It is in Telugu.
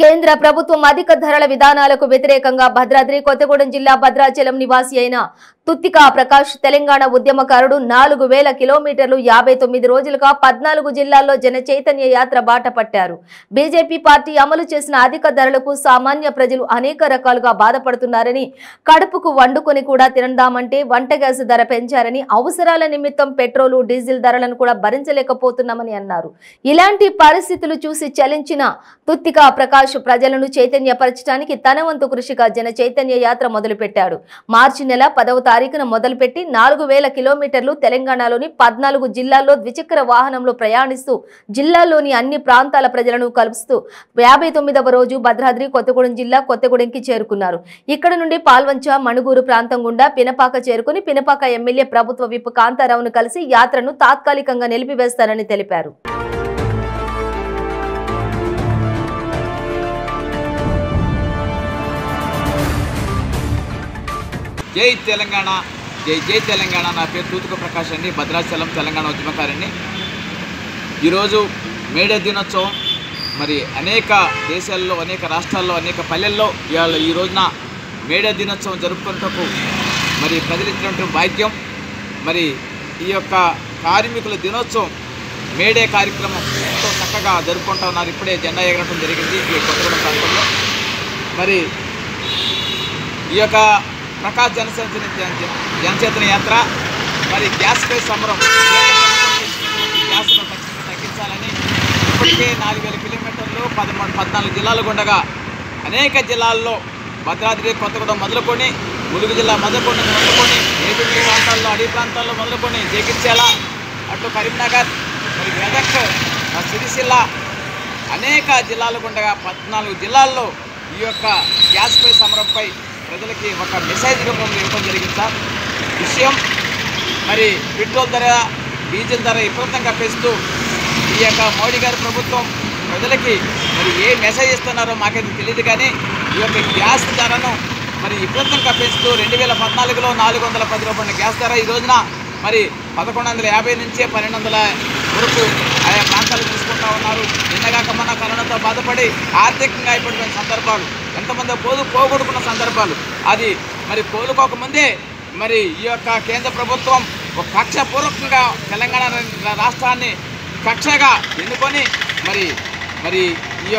కేంద్ర ప్రభుత్వం అధిక ధరల విధానాలకు వ్యతిరేకంగా భద్రాద్రి కొత్తగూడెం జిల్లా భద్రాచలం నివాసి అయిన తుత్తికా ప్రకాష్ తెలంగాణ ఉద్యమకారుడు 4000 కిలోమీటర్లు 59 రోజులుగా 14 జిల్లాల్లో జన చైతన్య యాత్ర బాట పట్టారు. బీజేపీ పార్టీ అమలు చేసిన అధిక ధరలకు సామాన్య ప్రజలు అనేక రకాలుగా బాధపడుతున్నారని, కడుపుకు వండుకొని కూడా తినదామంటే వంట గ్యాస్ ధర పెంచారని, అవసరాల నిమిత్తం పెట్రోలు డీజిల్ ధరలను కూడా భరించలేకపోతున్నామని అన్నారు. ఇలాంటి పరిస్థితులు చూసి చలించిన తుత్తికా ప్రకాష్ ప్రజలను చైతన్యపరచడానికి తన వంతు కృషిగా జన చైతన్య యాత్ర మొదలుపెట్టాడు. మార్చి నెల 10వ తారీఖున మొదలుపెట్టి 4000 కిలోమీటర్లు తెలంగాణలోని 14 జిల్లాల్లో ద్విచక్ర వాహనంలో ప్రయాణిస్తూ జిల్లాలోని అన్ని ప్రాంతాల ప్రజలను కలుపుతూ 59వ రోజు భద్రాద్రి కొత్తగూడెం జిల్లా కొత్తగూడెంకి చేరుకున్నారు. ఇక్కడ నుండి పాల్వంచ మణుగూరు ప్రాంతం గుండా పినపాక చేరుకుని పినపాక ఎమ్మెల్యే ప్రభుత్వ విప్ కాంతారావును కలిసి యాత్రను తాత్కాలికంగా నిలిపివేస్తారని తెలిపారు. జై తెలంగాణ, జై జై తెలంగాణ. నా పేరు తుత్తికా ప్రకాష్ అండి, భద్రాచలం తెలంగాణ ఉద్యమకారుని. ఈరోజు మేడే దినోత్సవం. మరి అనేక దేశాల్లో, అనేక రాష్ట్రాల్లో, అనేక పల్లెల్లో ఇవాళ ఈ రోజున మేడే దినోత్సవం జరుపుకున్నటకు మరి ప్రజలిచ్చినటువంటి భాగ్యం. మరి ఈ యొక్క కార్మికుల దినోత్సవం మేడే కార్యక్రమం ఎంతో చక్కగా జరుపుకుంటూ ఉన్నారు. ఇప్పుడే జెండా ఎగరటం జరిగింది ఈ కొత్తగూడెం ప్రాంతంలో. మరి ఈ యొక్క ప్రకాష్ జనచేతన యాత్ర, మరి గ్యాస్పై సమరం, గ్యాస్ను తగ్గించాలని ఇప్పటికే 4000 కిలోమీటర్లు 14 జిల్లాలు గుండగా అనేక జిల్లాల్లో భద్రాద్రి కొత్తగూడెం మొదలుకొని, ములుగు జిల్లా మొదలుకొని ఏజెన్సీ ప్రాంతాల్లో, అడవి ప్రాంతాల్లో మొదలుకొని జగిత్యాల, అటు కరీంనగర్, మరి మెదక్, సిరిసిల్ల అనేక జిల్లాలు గుండగా 14 జిల్లాల్లో ఈ యొక్క గ్యాస్పై సమరంపై ప్రజలకి ఒక మెసేజ్ రూపంలో ఇవ్వడం జరిగింది సార్. విషయం మరి పెట్రోల్ ధర, డీజిల్ ధర విపరీతంగా పెంచుతూ ఈ యొక్క మోడీ గారి ప్రభుత్వం ప్రజలకి మరి ఏ మెసేజ్ ఇస్తున్నారో మాకైతే తెలియదు. కానీ ఈ యొక్క గ్యాస్ ధరను మరి విపరీతంగా పెంచుతూ 2014లో 410 రూపాయల గ్యాస్ ధర ఈ రోజున మరి 1150 నుంచి 1200 వరకు ఆయా ప్రాంతాలు తీసుకుంటూ ఉన్నారు. నిన్నగాక మొన్న కరోనాతో బాధపడి ఆర్థికంగా అయిపోయిన సందర్భాలు, ఎంతమంది పోగొట్టుకున్న సందర్భాలు, అది మరి కోలుకోకముందే మరి ఈ యొక్క కేంద్ర ప్రభుత్వం ఒక కక్షపూర్వకంగా తెలంగాణ రాష్ట్రాన్ని కక్షగా ఎన్నుకొని మరి ఈ